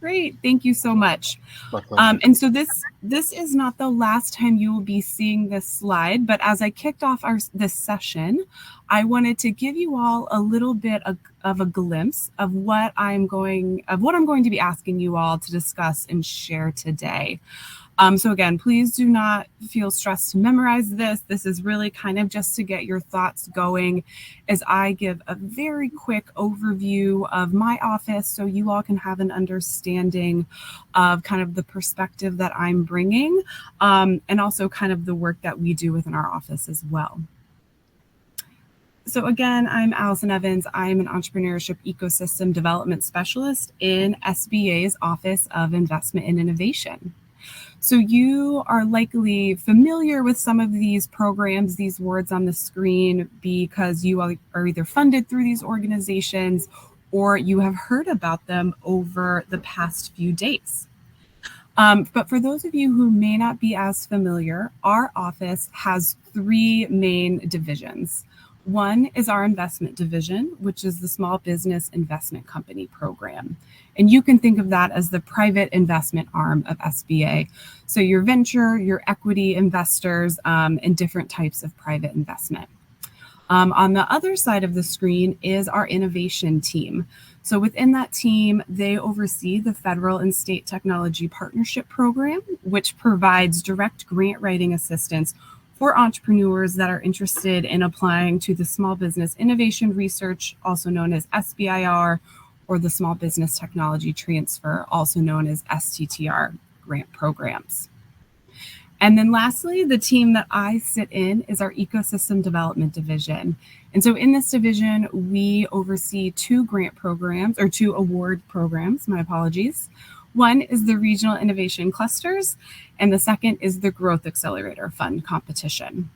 Great. Thank you so much. My pleasure. And so this is not the last time you will be seeing this slide, but as I kicked off this session, I wanted to give you all a little bit of a glimpse of what I'm going to be asking you all to discuss and share today. So again, please do not feel stressed to memorize this. This is really kind of just to get your thoughts going as I give a very quick overview of my office so you all can have an understanding of kind of the perspective that I'm bringing, and also kind of the work that we do within our office as well. So again, I'm Allison Evans. I'm an entrepreneurship ecosystem development specialist in SBA's Office of Investment and Innovation. So you are likely familiar with some of these programs, these words on the screen, because you are either funded through these organizations or you have heard about them over the past few days. But for those of you who may not be as familiar, our office has three main divisions. One is our investment division, which is the Small Business Investment Company program. And you can think of that as the private investment arm of SBA. So your venture, your equity investors, and different types of private investment. On the other side of the screen is our innovation team. So within that team, they oversee the federal and state technology partnership program, which provides direct grant writing assistance for entrepreneurs that are interested in applying to the Small Business Innovation Research, also known as SBIR, or the Small Business Technology Transfer, also known as STTR grant programs. And then lastly, the team that I sit in is our Ecosystem Development Division. And so in this division, we oversee two award programs, my apologies. One is the Regional Innovation Clusters, and the second is the Growth Accelerator Fund competition.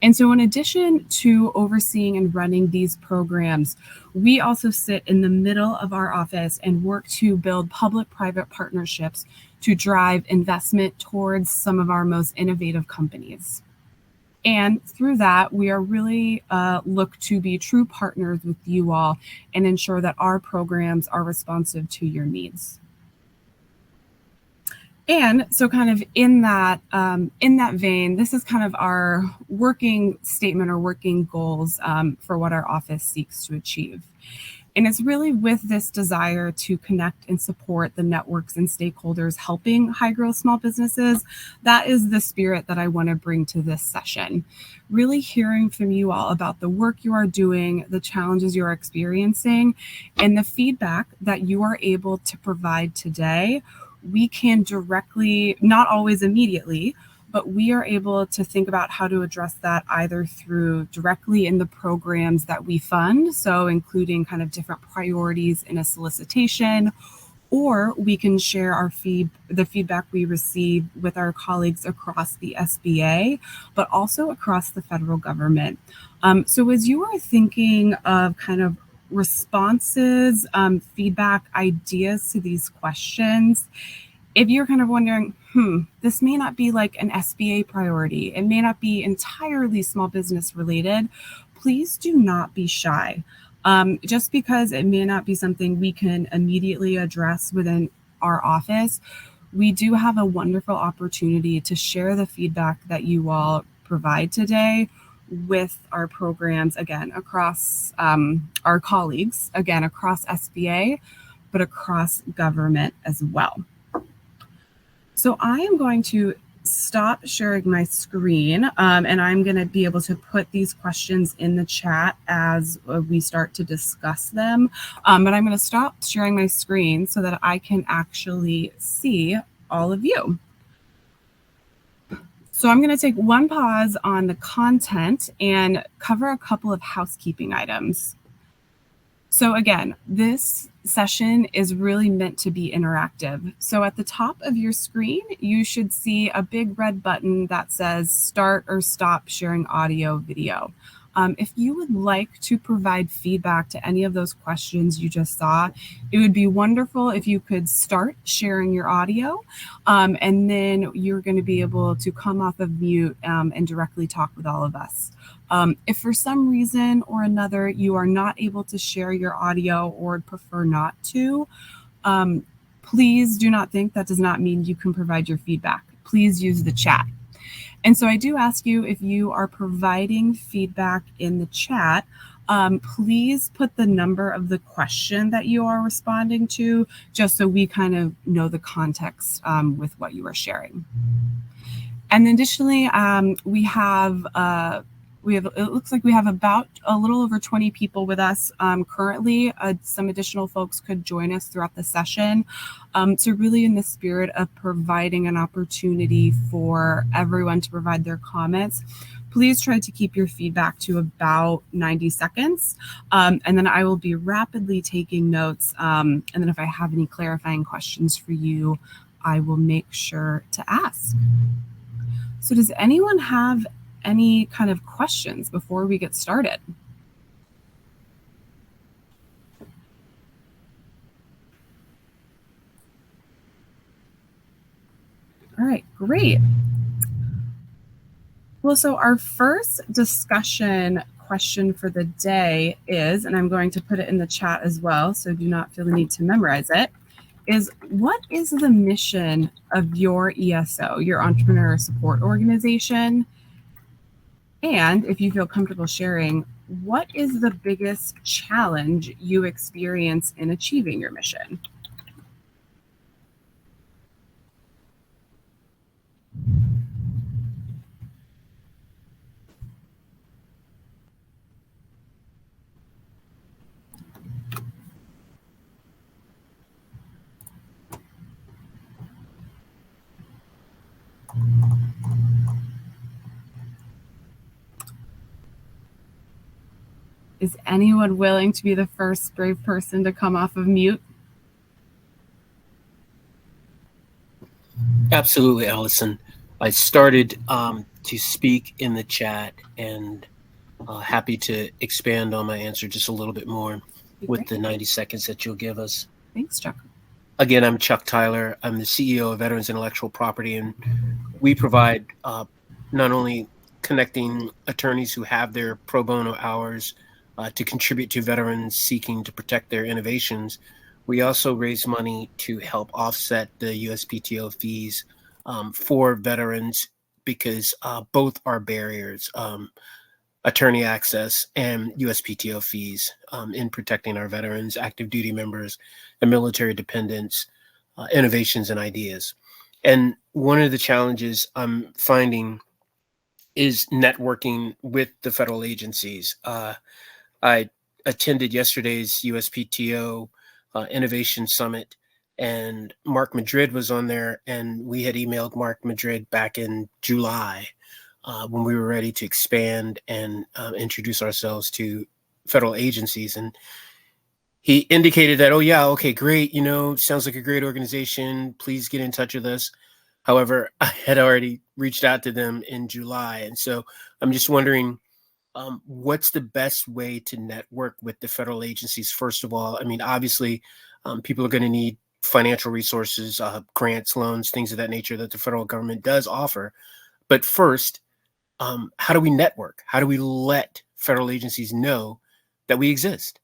And so in addition to overseeing and running these programs, we also sit in the middle of our office and work to build public-private partnerships to drive investment towards some of our most innovative companies. And through that, we are really look to be true partners with you all and ensure that our programs are responsive to your needs. And so kind of in that vein, this is kind of our working statement or working goals for what our office seeks to achieve. And it's really with this desire to connect and support the networks and stakeholders helping high growth small businesses. That is the spirit that I want to bring to this session. Really hearing from you all about the work you are doing, the challenges you are experiencing, and the feedback that you are able to provide today. We can directly, not always immediately, but we are able to think about how to address that either through directly in the programs that we fund, so including kind of different priorities in a solicitation, or we can share the feedback we receive with our colleagues across the SBA, but also across the federal government. So as you are thinking of kind of responses, feedback, ideas to these questions, if you're kind of wondering, this may not be like an SBA priority, it may not be entirely small business related, please do not be shy. Just because it may not be something we can immediately address within our office, we do have a wonderful opportunity to share the feedback that you all provide today with our programs, again, across our colleagues, again, across SBA, but across government as well. So I am going to stop sharing my screen, and I'm going to be able to put these questions in the chat as we start to discuss them. But I'm going to stop sharing my screen so that I can actually see all of you. So I'm going to take one pause on the content and cover a couple of housekeeping items. So again, this session is really meant to be interactive. So at the top of your screen, you should see a big red button that says start or stop sharing audio video. If you would like to provide feedback to any of those questions you just saw, it would be wonderful if you could start sharing your audio, and then you're going to be able to come off of mute and directly talk with all of us. If for some reason or another you are not able to share your audio or prefer not to, please do not think that does not mean you can provide your feedback. Please use the chat. And so I do ask you, if you are providing feedback in the chat, please put the number of the question that you are responding to, just so we kind of know the context with what you are sharing. And additionally, it looks like we have about a little over 20 people with us currently. Some additional folks could join us throughout the session. So really in the spirit of providing an opportunity for everyone to provide their comments, please try to keep your feedback to about 90 seconds. And then I will be rapidly taking notes. And then if I have any clarifying questions for you, I will make sure to ask. So does anyone have any kind of questions before we get started? All right, great. Well, so our first discussion question for the day is, and I'm going to put it in the chat as well, so do not feel the need to memorize it, is what is the mission of your ESO, your Entrepreneur Support Organization? And if you feel comfortable sharing, what is the biggest challenge you experience in achieving your mission? Is anyone willing to be the first brave person to come off of mute? Absolutely, Allison. I started to speak in the chat, and happy to expand on my answer just a little bit more with the 90 seconds that you'll give us. Thanks, Chuck. Again, I'm Chuck Tyler. I'm the CEO of Veterans Intellectual Property, and we provide not only connecting attorneys who have their pro bono hours to contribute to veterans seeking to protect their innovations, we also raise money to help offset the USPTO fees for veterans, because both are barriers, attorney access and USPTO fees, in protecting our veterans, active duty members, and military dependents, innovations and ideas. And one of the challenges I'm finding is networking with the federal agencies. I attended yesterday's USPTO Innovation Summit, and Mark Madrid was on there, and we had emailed Mark Madrid back in July when we were ready to expand and introduce ourselves to federal agencies. And he indicated that, oh yeah, okay, great, sounds like a great organization, please get in touch with us. However, I had already reached out to them in July. And so I'm just wondering, what's the best way to network with the federal agencies? First of all, I mean, obviously, people are going to need financial resources, grants, loans, things of that nature that the federal government does offer. But first, how do we network? How do we let federal agencies know that we exist?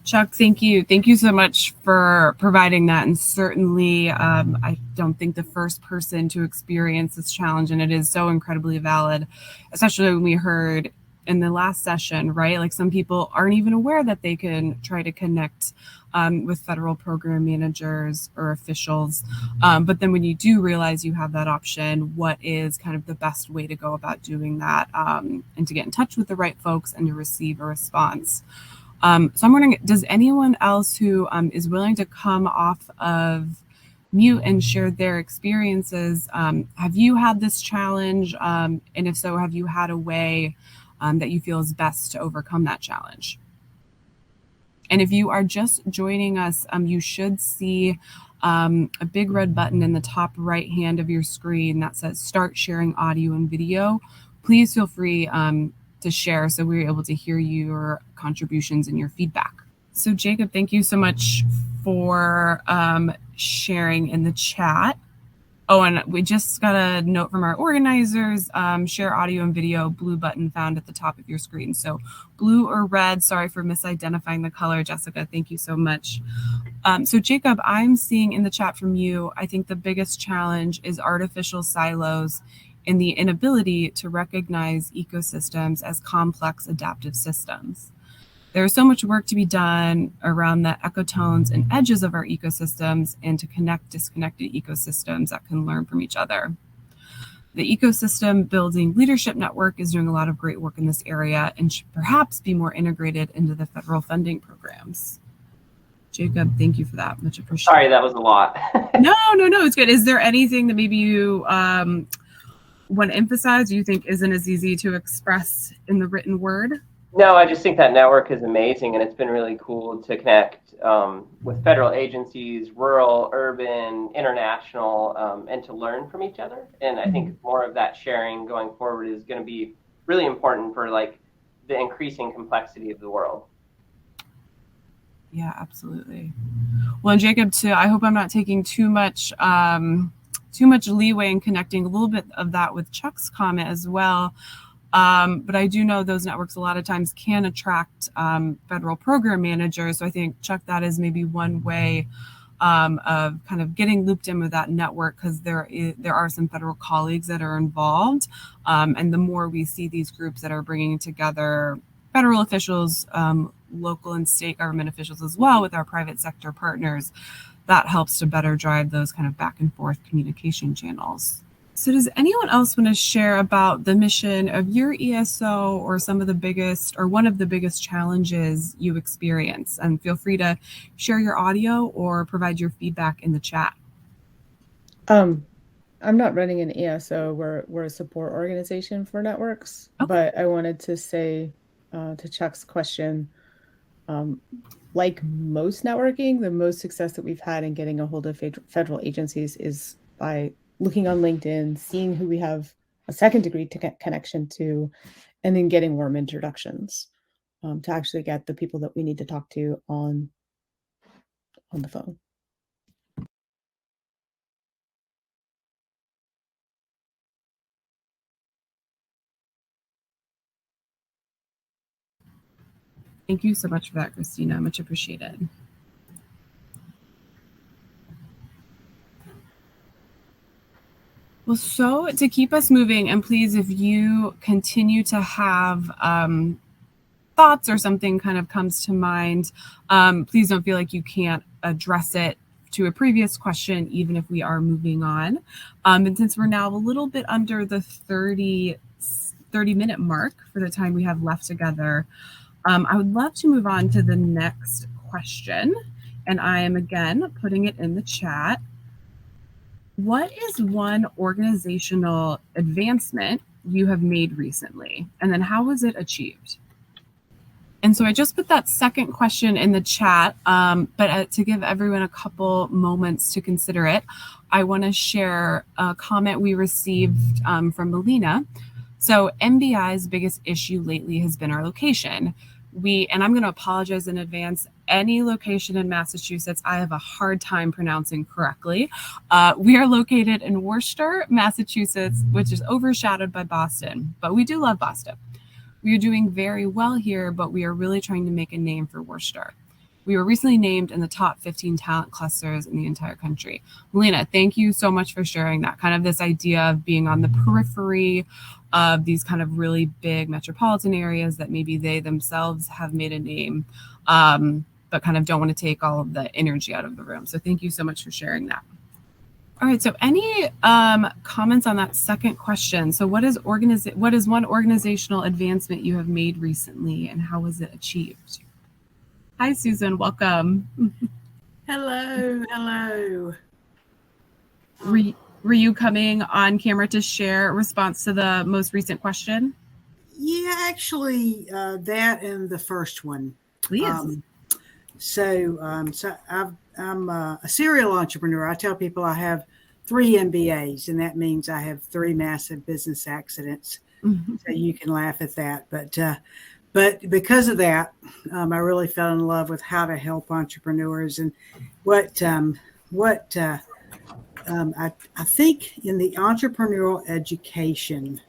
Chuck, thank you. Thank you so much for providing that. And certainly, I don't think the first person to experience this challenge, and it is so incredibly valid, especially when we heard in the last session, right? Like some people aren't even aware that they can try to connect with federal program managers or officials. But then when you do realize you have that option, what is kind of the best way to go about doing that, and to get in touch with the right folks and to receive a response? So I'm wondering, does anyone else who is willing to come off of mute and share their experiences, have you had this challenge? And if so, have you had a way that you feel is best to overcome that challenge? And if you are just joining us, you should see a big red button in the top right hand of your screen that says start sharing audio and video. Please feel free to share so we're able to hear your contributions and your feedback. So Jacob, thank you so much for sharing in the chat. Oh, and we just got a note from our organizers. Share audio and video, blue button found at the top of your screen. So blue or red, sorry for misidentifying the color, Jessica. Thank you so much. So Jacob, I'm seeing in the chat from you, I think the biggest challenge is artificial silos and the inability to recognize ecosystems as complex adaptive systems. There's so much work to be done around the ecotones and edges of our ecosystems and to connect disconnected ecosystems that can learn from each other. The Ecosystem Building Leadership Network is doing a lot of great work in this area and should perhaps be more integrated into the federal funding programs. Jacob, thank you for that. Much appreciated. Sorry, that was a lot. No, it's good. Is there anything that maybe you want to emphasize you think isn't as easy to express in the written word? No, I just think that network is amazing, and it's been really cool to connect with federal agencies, rural, urban, international, and to learn from each other. And I think more of that sharing going forward is going to be really important for like the increasing complexity of the world. Yeah, absolutely. Well, and Jacob, too, I hope I'm not taking too much leeway in connecting a little bit of that with Chuck's comment as well. But I do know those networks a lot of times can attract federal program managers. So I think, Chuck, that is maybe one way of kind of getting looped in with that network, because there are some federal colleagues that are involved. And the more we see these groups that are bringing together federal officials, local and state government officials as well with our private sector partners, that helps to better drive those kind of back and forth communication channels. So does anyone else want to share about the mission of your ESO or some of the biggest or one of the biggest challenges you experience? And feel free to share your audio or provide your feedback in the chat. I'm not running an ESO. We're a support organization for networks, but I wanted to say to Chuck's question, like most networking, the most success that we've had in getting a hold of federal agencies is by looking on LinkedIn, seeing who we have a second degree connection to, and then getting warm introductions to actually get the people that we need to talk to on the phone. Thank you so much for that, Christina. Much appreciated. Well, so to keep us moving, and please, if you continue to have thoughts or something kind of comes to mind, please don't feel like you can't address it to a previous question, even if we are moving on. And since we're now a little bit under the 30-minute mark for the time we have left together, I would love to move on to the next question. And I am again putting it in the chat. What is one organizational advancement you have made recently? And then how was it achieved? And so I just put that second question in the chat, but to give everyone a couple moments to consider it, I want to share a comment we received from Melina. So MBI's biggest issue lately has been our location. And I'm going to apologize in advance, any location in Massachusetts, I have a hard time pronouncing correctly. We are located in Worcester, Massachusetts, which is overshadowed by Boston, but we do love Boston. We are doing very well here, but we are really trying to make a name for Worcester. We were recently named in the top 15 talent clusters in the entire country. Melina, thank you so much for sharing that, kind of this idea of being on the periphery of these kind of really big metropolitan areas that maybe they themselves have made a name, but kind of don't want to take all of the energy out of the room. So thank you so much for sharing that. All right, so any comments on that second question? So what is one organizational advancement you have made recently, and how was it achieved? Hi, Susan, welcome. Hello. Were you coming on camera to share a response to the most recent question? Yeah, actually, that and the first one. Please. I'm a serial entrepreneur. I tell people I have 3 MBAs, and that means I have 3 massive business accidents. Mm-hmm. So you can laugh at that. But because of that, I really fell in love with how to help entrepreneurs and what I think in the entrepreneurial education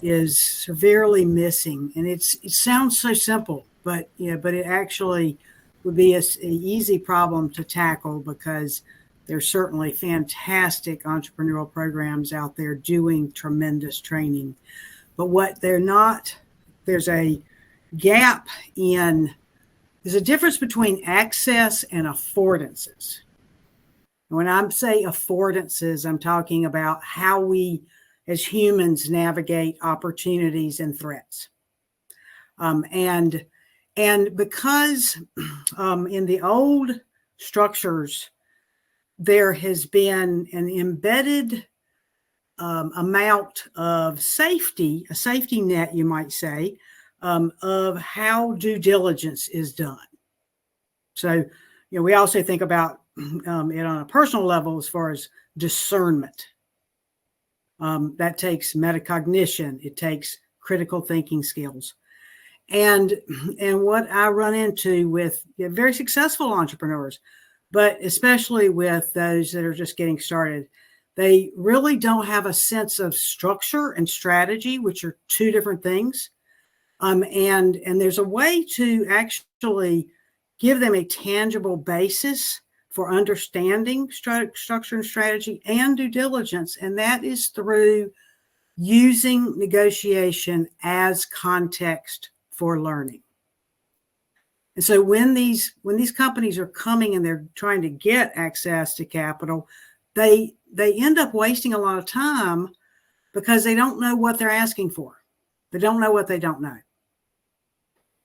is severely missing, and it sounds so simple, but but it actually would be an easy problem to tackle, because there's certainly fantastic entrepreneurial programs out there doing tremendous training. But what they're not, there's a gap in, there's a difference between access and affordances. When I say affordances, I'm talking about how we as humans navigate opportunities and threats. And because in the old structures, there has been an embedded amount of safety, a safety net, you might say, of how due diligence is done. So, we also think about it on a personal level as far as discernment. That takes metacognition. It takes critical thinking skills. And what I run into with very successful entrepreneurs, but especially with those that are just getting started, they really don't have a sense of structure and strategy, which are two different things. And there's a way to actually give them a tangible basis for understanding structure and strategy and due diligence. And that is through using negotiation as context for learning. And so when these companies are coming and they're trying to get access to capital, they end up wasting a lot of time because they don't know what they're asking for. They don't know what they don't know.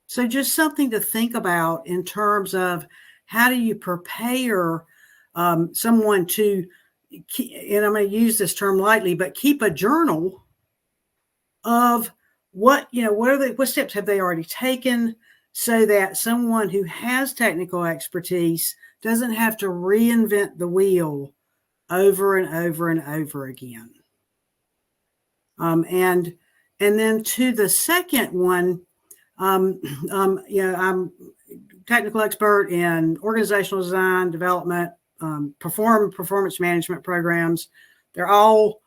So just something to think about in terms of how do you prepare someone to, and I'm going to use this term lightly, but keep a journal of what steps have they already taken, so that someone who has technical expertise doesn't have to reinvent the wheel over and over and over again. And then to the second one, I'm technical expert in organizational design, development, performance management programs. They're all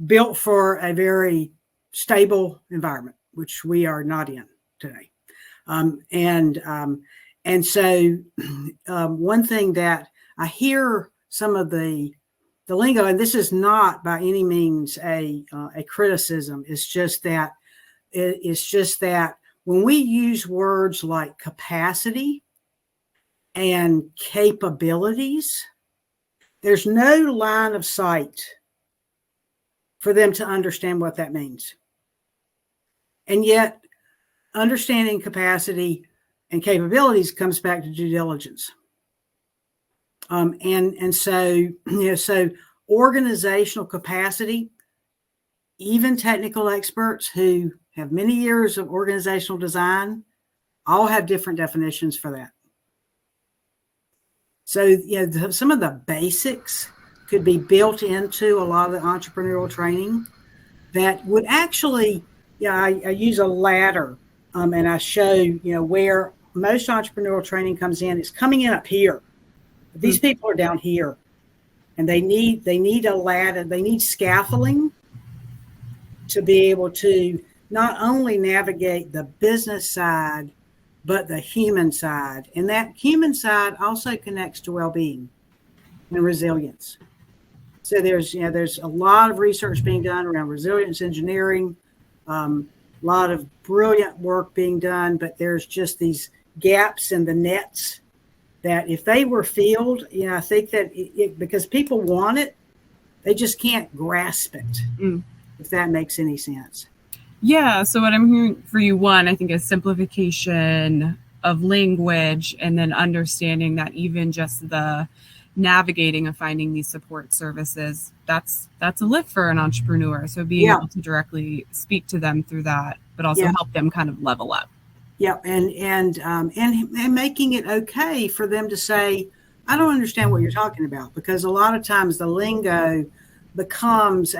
built for a very stable environment, which we are not in today. And so one thing that I hear some of the lingo, and this is not by any means a criticism, it's just that when we use words like capacity and capabilities, there's no line of sight for them to understand what that means. And yet, understanding capacity and capabilities comes back to due diligence. And so, so organizational capacity, even technical experts who have many years of organizational design, all have different definitions for that. So, some of the basics could be built into a lot of the entrepreneurial training that would actually, I use a ladder and I show, where most entrepreneurial training comes in. It's coming in up here. These people are down here, and they need a ladder. They need scaffolding to be able to not only navigate the business side, but the human side. And that human side also connects to well-being and resilience. So there's a lot of research being done around resilience engineering, a lot of brilliant work being done, but there's just these gaps in the nets that if they were filled, I think that because people want it, they just can't grasp it, if that makes any sense. Yeah. So what I'm hearing for you, one, I think is simplification of language, and then understanding that even just the navigating of finding these support services, that's a lift for an entrepreneur. So being able to directly speak to them through that, but also help them kind of level up. Yeah, and making it okay for them to say, I don't understand what you're talking about, because a lot of times the lingo becomes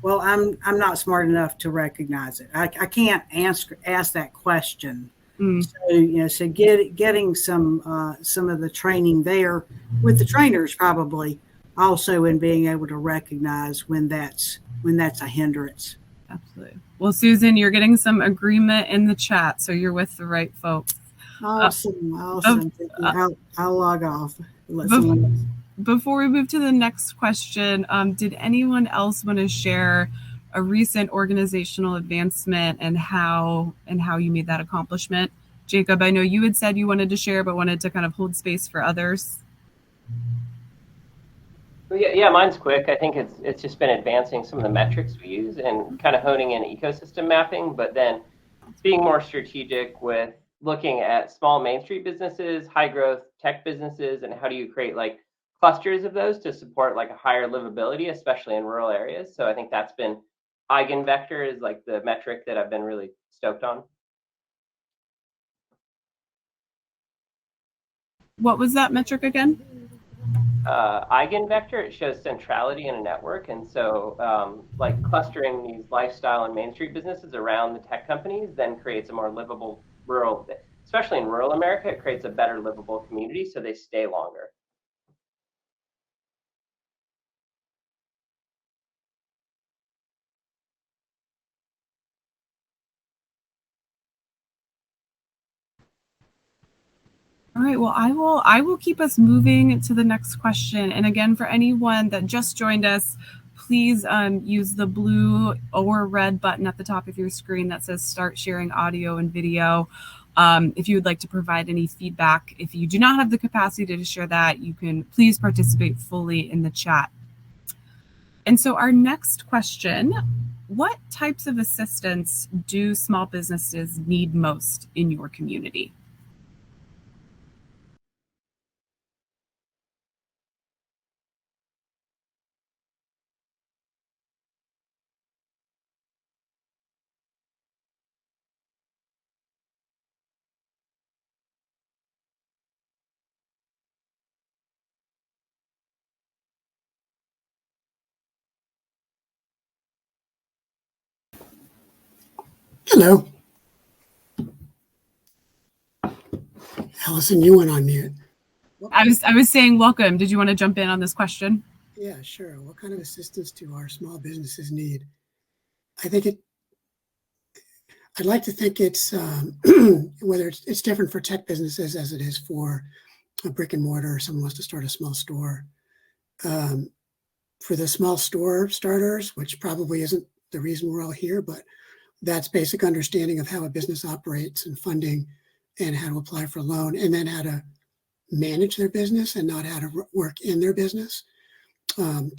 well, I'm not smart enough to recognize it. I can't ask that question. So getting some of the training there with the trainers probably also in being able to recognize when that's a hindrance. Absolutely. Well, Susan, you're getting some agreement in the chat, so you're with the right folks. Awesome. Thank you. I'll log off. Let someone else. Before we move to the next question, did anyone else want to share a recent organizational advancement and how you made that accomplishment? Jacob, I know you had said you wanted to share, but wanted to kind of hold space for others. Yeah, mine's quick. I think it's just been advancing some of the metrics we use and kind of honing in ecosystem mapping, but then it's being more strategic with looking at small Main Street businesses, high growth tech businesses, and how do you create like clusters of those to support like a higher livability, especially in rural areas. So I think that's been eigenvector is like the metric that I've been really stoked on. What was that metric again? Eigenvector, it shows centrality in a network. And so like clustering these lifestyle and Main Street businesses around the tech companies then creates a more livable rural, especially in rural America, it creates a better livable community so they stay longer. All right, well, I will keep us moving to the next question. And again, for anyone that just joined us, please use the blue or red button at the top of your screen that says start sharing audio and video. If you would like to provide any feedback, if you do not have the capacity to share that, you can please participate fully in the chat. And so our next question, what types of assistance do small businesses need most in your community? Hello. Allison, you went on mute. I was saying welcome. Did you want to jump in on this question? Yeah, sure. What kind of assistance do our small businesses need? I'd like to think it's whether it's different for tech businesses as it is for a brick and mortar or someone wants to start a small store. For the small store starters, which probably isn't the reason we're all here, but that's basic understanding of how a business operates and funding and how to apply for a loan and then how to manage their business and not how to work in their business,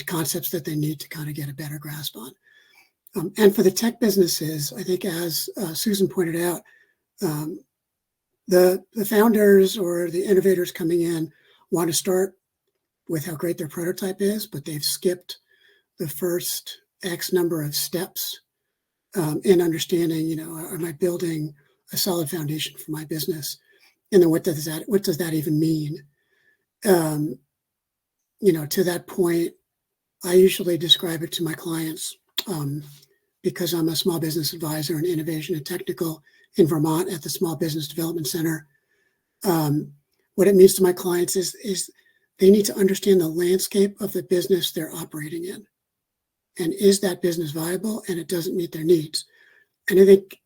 concepts that they need to kind of get a better grasp on. And for the tech businesses, I think as Susan pointed out, the founders or the innovators coming in want to start with how great their prototype is, but they've skipped the first X number of steps in understanding, am I building a solid foundation for my business? And then what does that even mean? To that point, I usually describe it to my clients because I'm a small business advisor in innovation and technical in Vermont at the Small Business Development Center. What it means to my clients is they need to understand the landscape of the business they're operating in. And is that business viable? And it doesn't meet their needs. And I think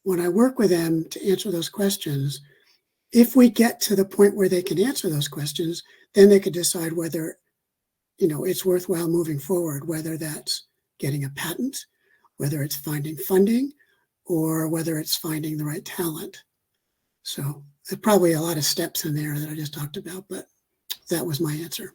when I work with them to answer those questions, if we get to the point where they can answer those questions, then they could decide whether, it's worthwhile moving forward, whether that's getting a patent, whether it's finding funding, or whether it's finding the right talent. So there's probably a lot of steps in there that I just talked about, but that was my answer.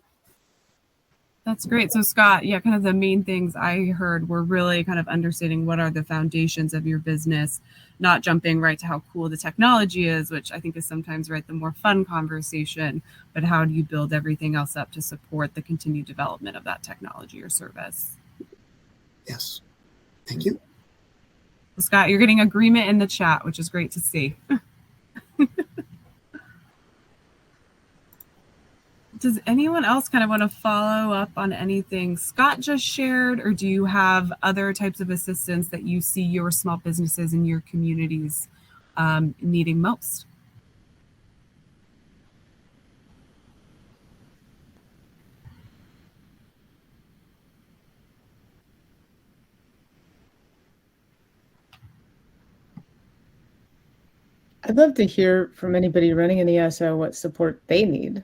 That's great. So Scott, yeah, kind of the main things I heard were really kind of understanding what are the foundations of your business, not jumping right to how cool the technology is, which I think is sometimes the more fun conversation, but how do you build everything else up to support the continued development of that technology or service? Yes. Thank you. Well, Scott, you're getting agreement in the chat, which is great to see. Does anyone else kind of want to follow up on anything Scott just shared, or do you have other types of assistance that you see your small businesses in your communities needing most? I'd love to hear from anybody running an ESO what support they need.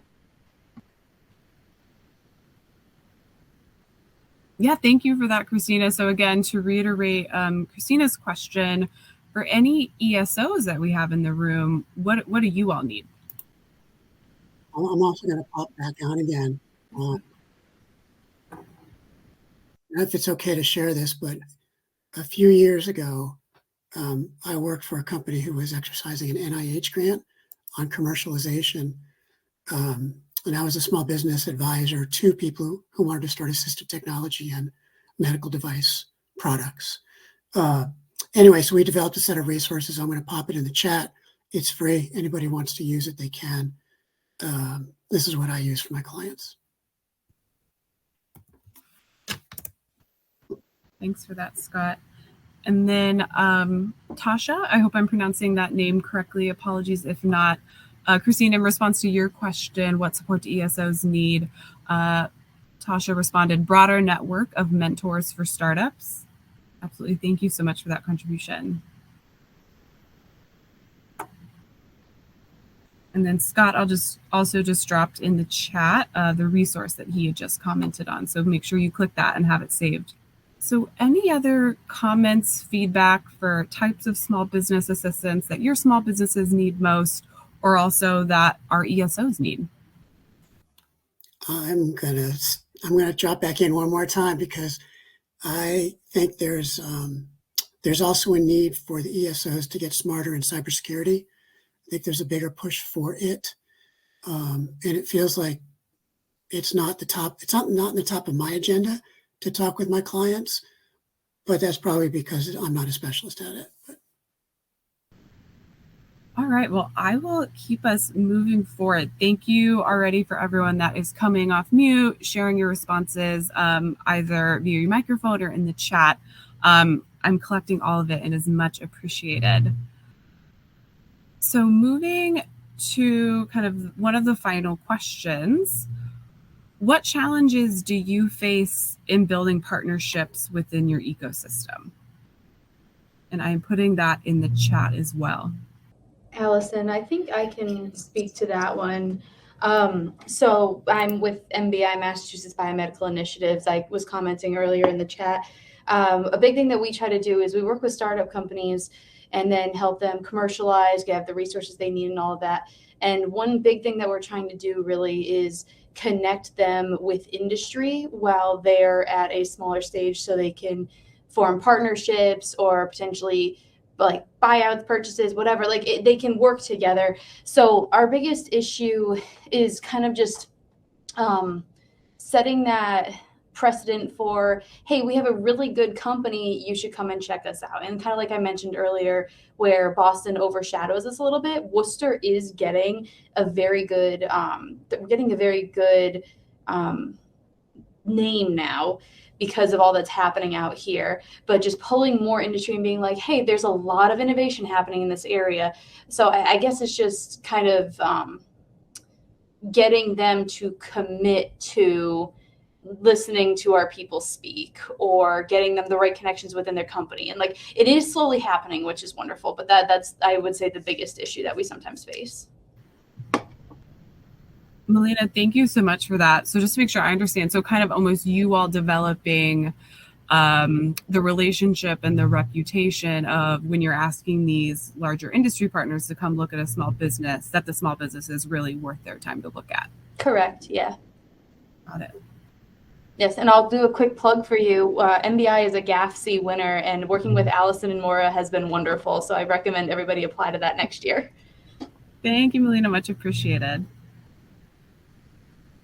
Yeah, thank you for that, Christina. So again, to reiterate Christina's question, for any ESOs that we have in the room, what do you all need? I'm also going to pop back on again. I don't know if it's okay to share this, but a few years ago, I worked for a company who was exercising an NIH grant on commercialization. And I was a small business advisor to people who wanted to start assistive technology and medical device products. Anyway, so we developed a set of resources. I'm going to pop it in the chat. It's free. Anybody wants to use it, they can. This is what I use for my clients. Thanks for that, Scott. And then Tasha, I hope I'm pronouncing that name correctly. Apologies if not. Christine, in response to your question, what support do ESOs need? Tasha responded, broader network of mentors for startups. Absolutely. Thank you so much for that contribution. And then Scott, I'll also dropped in the chat the resource that he had just commented on. So make sure you click that and have it saved. So any other comments, feedback for types of small business assistance that your small businesses need most, or also that our ESOs need? I'm gonna drop back in one more time because I think there's also a need for the ESOs to get smarter in cybersecurity. I think there's a bigger push for it, and it feels like it's not in the top of my agenda to talk with my clients, but that's probably because I'm not a specialist at it. But. All right, well, I will keep us moving forward. Thank you already for everyone that is coming off mute, sharing your responses, either via your microphone or in the chat. I'm collecting all of it and is much appreciated. So moving to kind of one of the final questions, what challenges do you face in building partnerships within your ecosystem? And I'm putting that in the chat as well. Allison, I think I can speak to that one. So I'm with MBI, Massachusetts Biomedical Initiatives. I was commenting earlier in the chat. A big thing that we try to do is we work with startup companies and then help them commercialize, get the resources they need and all of that. And one big thing that we're trying to do really is connect them with industry while they're at a smaller stage so they can form partnerships or potentially like buyouts, purchases, whatever, they can work together. So our biggest issue is kind of just setting that precedent for, hey, we have a really good company, you should come and check us out. And kind of like I mentioned earlier, where Boston overshadows us a little bit, Worcester is getting a very good, name now because of all that's happening out here, but just pulling more industry and being like, hey, there's a lot of innovation happening in this area. So I guess it's just kind of getting them to commit to listening to our people speak or getting them the right connections within their company. And like, it is slowly happening, which is wonderful, but that's, I would say, the biggest issue that we sometimes face. Melina, thank you so much for that. So just to make sure I understand, so kind of almost you all developing the relationship and the reputation of when you're asking these larger industry partners to come look at a small business, that the small business is really worth their time to look at. Correct. Yeah. Got it. Yes, and I'll do a quick plug for you. MBI is a GAFC winner, and working with Allison and Maura has been wonderful. So I recommend everybody apply to that next year. Thank you, Melina. Much appreciated.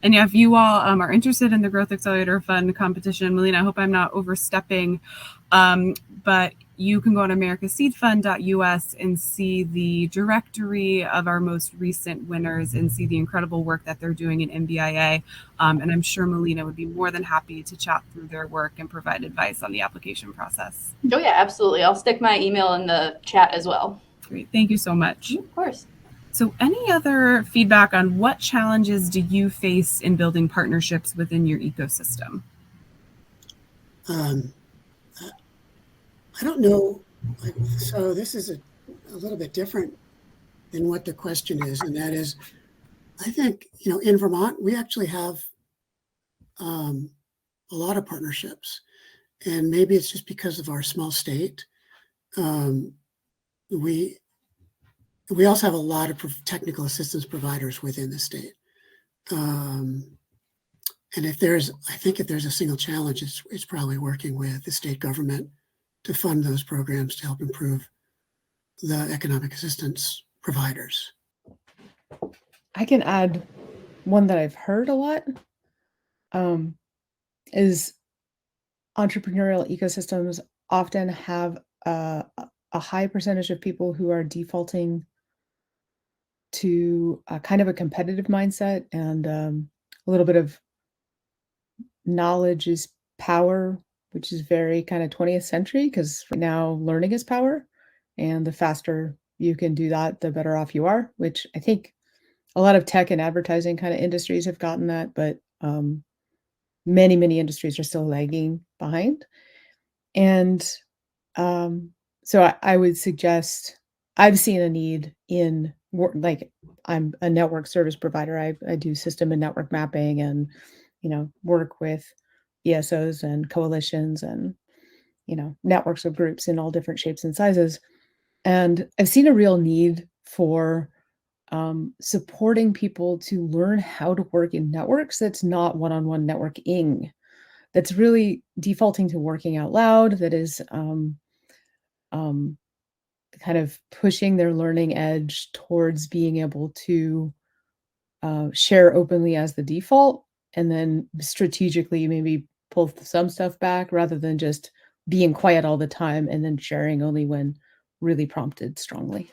And yeah, if you all are interested in the Growth Accelerator Fund competition, Melina, I hope I'm not overstepping, but you can go on americaseedfund.us and see the directory of our most recent winners and see the incredible work that they're doing in MBIA. And I'm sure Melina would be more than happy to chat through their work and provide advice on the application process. Oh yeah, absolutely. I'll stick my email in the chat as well. Great. Thank you so much. Of course. So any other feedback on what challenges do you face in building partnerships within your ecosystem? I don't know. So this is a little bit different than what the question is. And that is, I think, in Vermont, we actually have a lot of partnerships. And maybe it's just because of our small state. We also have a lot of technical assistance providers within the state. And if there's a single challenge, it's probably working with the state government to fund those programs to help improve the economic assistance providers. I can add one that I've heard a lot, is entrepreneurial ecosystems often have a high percentage of people who are defaulting to a kind of a competitive mindset, and a little bit of knowledge is power, which is very kind of 20th century, because right now learning is power, and the faster you can do that, the better off you are, which I think a lot of tech and advertising kind of industries have gotten that, but many industries are still lagging behind. And so I would suggest, I've seen a need in like, I'm a network service provider. I do system and network mapping, and work with ESOs and coalitions and networks of groups in all different shapes and sizes. And I've seen a real need for supporting people to learn how to work in networks that's not one-on-one networking, that's really defaulting to working out loud, that is kind of pushing their learning edge towards being able to share openly as the default, and then strategically maybe pull some stuff back, rather than just being quiet all the time and then sharing only when really prompted strongly.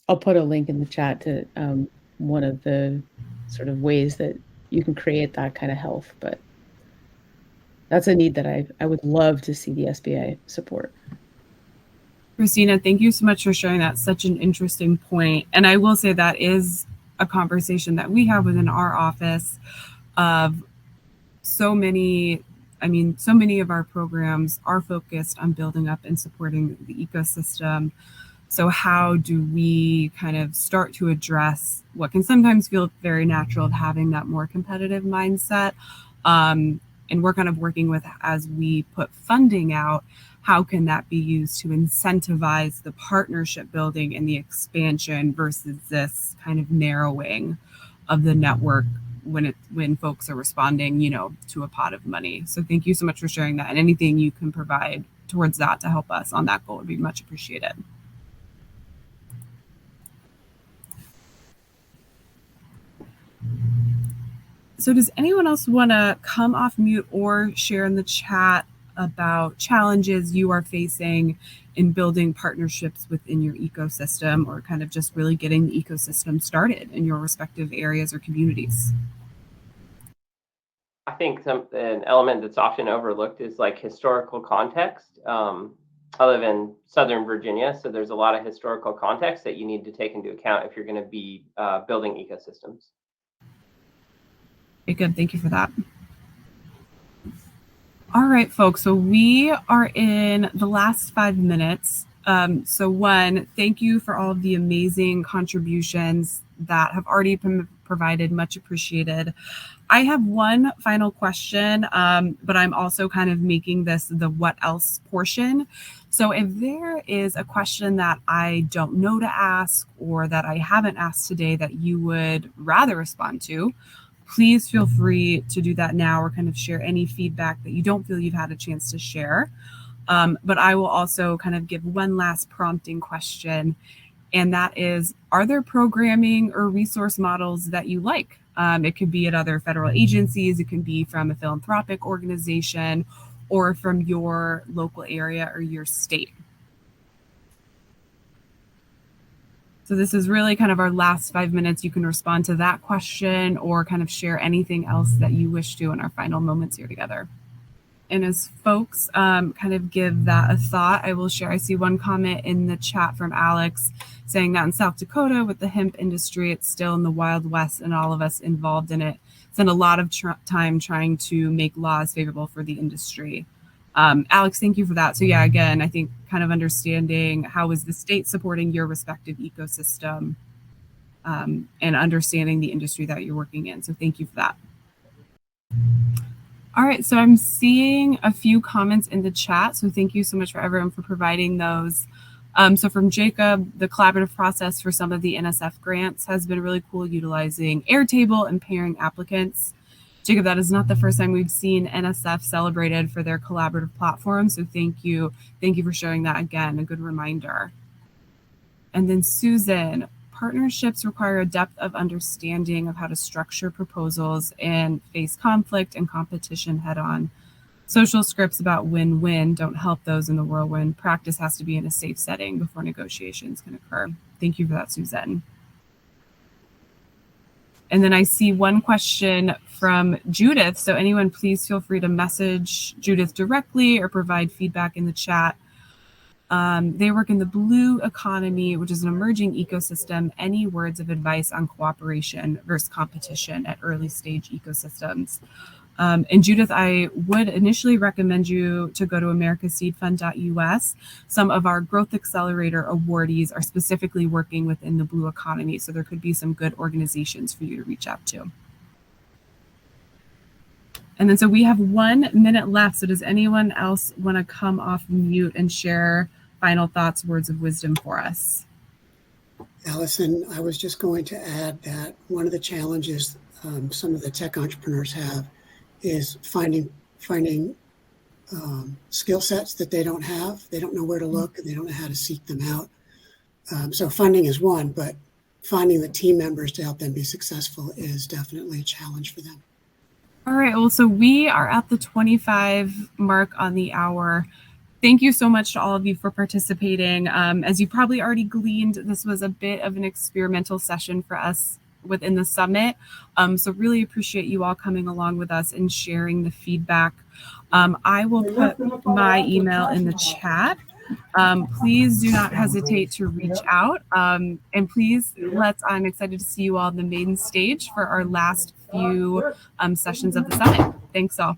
I'll put a link in the chat to one of the sort of ways that you can create that kind of health, but that's a need that I would love to see the SBA support. Christina, thank you so much for sharing that. Such an interesting point. And I will say that is a conversation that we have within our office of so many of our programs are focused on building up and supporting the ecosystem. So how do we kind of start to address what can sometimes feel very natural of having that more competitive mindset? And we're kind of working with, as we put funding out, how can that be used to incentivize the partnership building and the expansion versus this kind of narrowing of the network when folks are responding, to a pot of money. So thank you so much for sharing that, and anything you can provide towards that to help us on that goal would be much appreciated. So does anyone else want to come off mute or share in the chat about challenges you are facing in building partnerships within your ecosystem, or kind of just really getting the ecosystem started in your respective areas or communities? I think an element that's often overlooked is like historical context. I live in Southern Virginia, so there's a lot of historical context that you need to take into account if you're going to be building ecosystems. Okay, good. Thank you for that. All right, folks. So we are in the last 5 minutes. So one, thank you for all of the amazing contributions that have already been provided. Much appreciated. I have one final question, but I'm also kind of making this the what else portion. So if there is a question that I don't know to ask, or that I haven't asked today that you would rather respond to, please feel free to do that now, or kind of share any feedback that you don't feel you've had a chance to share. But I will also kind of give one last prompting question, and that is, are there programming or resource models that you like? It could be at other federal agencies, it can be from a philanthropic organization, or from your local area or your state. So this is really kind of our last 5 minutes. You can respond to that question, or kind of share anything else that you wish to in our final moments here together. And as folks kind of give that a thought, I will share. I see one comment in the chat from Alex saying that in South Dakota with the hemp industry, it's still in the Wild West, and all of us involved in it spend a lot of time trying to make laws favorable for the industry. Alex, thank you for that. So yeah, again, I think kind of understanding how is the state supporting your respective ecosystem, and understanding the industry that you're working in. So thank you for that. All right, so I'm seeing a few comments in the chat. So thank you so much for everyone for providing those. So from Jacob, the collaborative process for some of the NSF grants has been really cool, utilizing Airtable and pairing applicants. Jacob, that is not the first time we've seen NSF celebrated for their collaborative platform. So thank you. Thank you for showing that again, a good reminder. And then Susan, partnerships require a depth of understanding of how to structure proposals and face conflict and competition head on. Social scripts about win-win don't help those in the whirlwind. Practice has to be in a safe setting before negotiations can occur. Thank you for that, Susan. And then I see one question from Judith. So anyone, please feel free to message Judith directly or provide feedback in the chat. They work in the blue economy, which is an emerging ecosystem. Any words of advice on cooperation versus competition at early stage ecosystems? And Judith, I would initially recommend you to go to americaseedfund.us. Some of our Growth Accelerator awardees are specifically working within the blue economy, so there could be some good organizations for you to reach out to. And then so we have 1 minute left. So does anyone else want to come off mute and share final thoughts, words of wisdom for us? Allison, I was just going to add that one of the challenges some of the tech entrepreneurs have is finding skill sets that they don't have. They don't know where to look, and they don't know how to seek them out. So funding is one, but finding the team members to help them be successful is definitely a challenge for them. All right, well, so we are at the 25 mark on the hour. Thank you so much to all of you for participating. As you probably already gleaned, this was a bit of an experimental session for us within the summit. So really appreciate you all coming along with us and sharing the feedback. I will put my email in the chat. Please do not hesitate to reach out. And please, I'm excited to see you all on the main stage for our last few sessions of the summit. Thanks all.